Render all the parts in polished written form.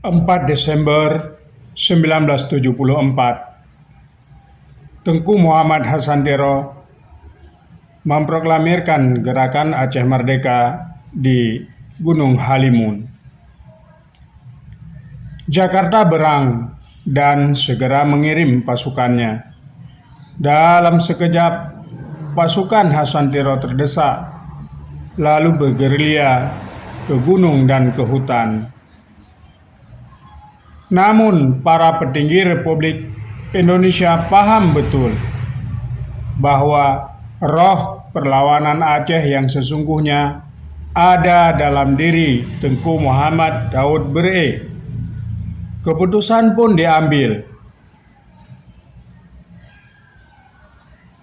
4 Desember 1974, Tengku Muhammad Hasantiro memproklamirkan Gerakan Aceh Merdeka di Gunung Halimun. Jakarta berang dan segera mengirim pasukannya. Dalam sekejap, pasukan Hasantiro terdesak, lalu bergerilya ke gunung dan ke hutan. Namun, para petinggi Republik Indonesia paham betul bahwa roh perlawanan Aceh yang sesungguhnya ada dalam diri Tengku Muhammad Daud Bereh. Keputusan pun diambil.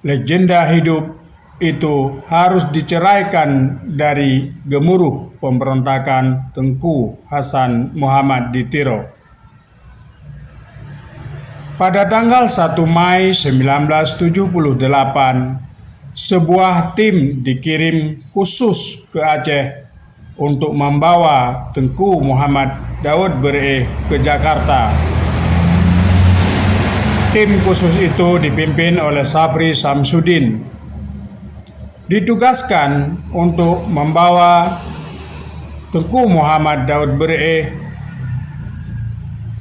Legenda hidup itu harus diceraikan dari gemuruh pemberontakan Tengku Hasan Muhammad di Tiro. Pada tanggal 1 Mei 1978, sebuah tim dikirim khusus ke Aceh untuk membawa Tengku Muhammad Daud Bereh ke Jakarta. Tim khusus itu dipimpin oleh Sabri Samsudin. Ditugaskan untuk membawa Tengku Muhammad Daud Bereh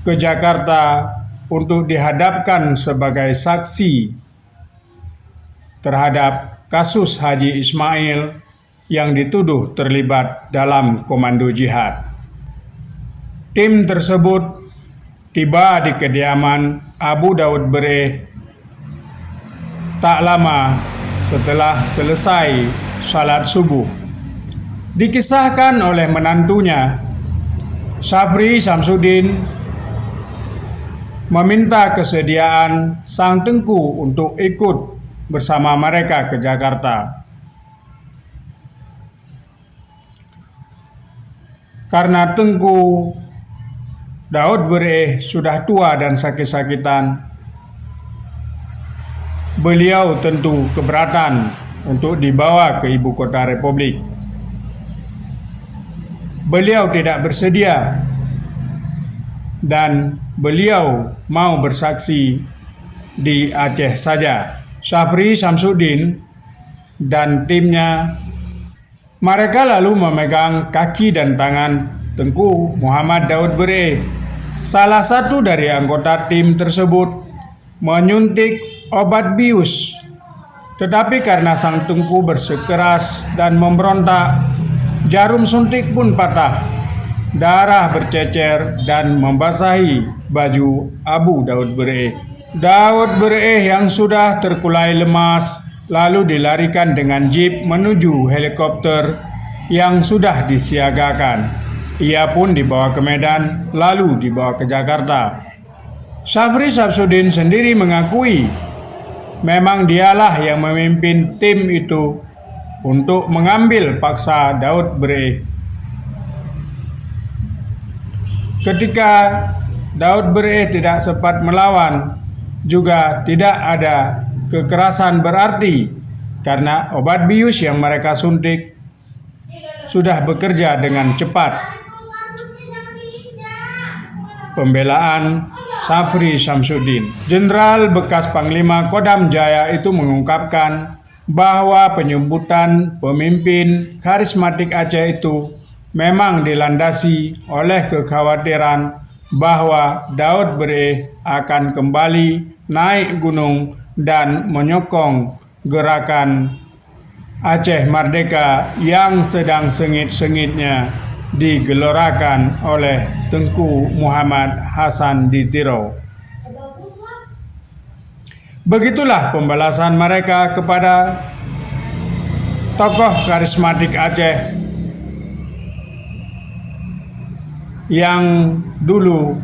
ke Jakarta untuk dihadapkan sebagai saksi terhadap kasus Haji Ismail yang dituduh terlibat dalam komando jihad. Tim tersebut tiba di kediaman Abu Daud Bereh tak lama setelah selesai salat subuh. Dikisahkan oleh menantunya, Sabri Samsudin, meminta kesediaan sang Tengku untuk ikut bersama mereka ke Jakarta. Karena Tengku Daud Bereh sudah tua dan sakit-sakitan, beliau tentu keberatan untuk dibawa ke ibu kota Republik. Beliau tidak bersedia dan beliau mau bersaksi di Aceh saja. Sabri Samsudin dan timnya, mereka lalu memegang kaki dan tangan Tengku Muhammad Daud Bereh. Salah satu dari anggota tim tersebut menyuntik obat bius, tetapi karena sang Tengku bersikeras dan memberontak, jarum suntik pun patah. Darah bercecer dan membasahi baju Abu Daud Bereh. Daud Bereh yang sudah terkulai lemas lalu dilarikan dengan jeep menuju helikopter yang sudah disiagakan. Ia pun dibawa ke Medan lalu dibawa ke Jakarta. Sabri Samsudin sendiri mengakui memang dialah yang memimpin tim itu untuk mengambil paksa Daud Bereh. Ketika Daud Bereh tidak sempat melawan, juga tidak ada kekerasan berarti karena obat bius yang mereka suntik sudah bekerja dengan cepat. Pembelaan Sabri Samsudin. Jenderal bekas Panglima Kodam Jaya itu mengungkapkan bahwa penyebutan pemimpin karismatik Aceh itu memang dilandasi oleh kekhawatiran bahwa Daud Bereh akan kembali naik gunung dan menyokong gerakan Aceh Merdeka yang sedang sengit-sengitnya digelorakan oleh Tengku Muhammad Hasan di Tiro. Begitulah pembalasan mereka kepada tokoh karismatik Aceh yang dulu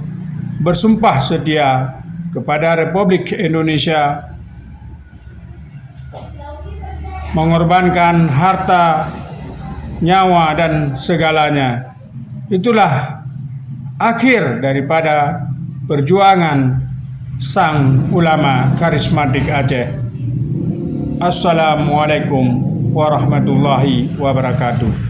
bersumpah setia kepada Republik Indonesia, mengorbankan harta, nyawa, dan segalanya. Itulah akhir daripada perjuangan sang ulama karismatik Aceh. Assalamualaikum warahmatullahi wabarakatuh.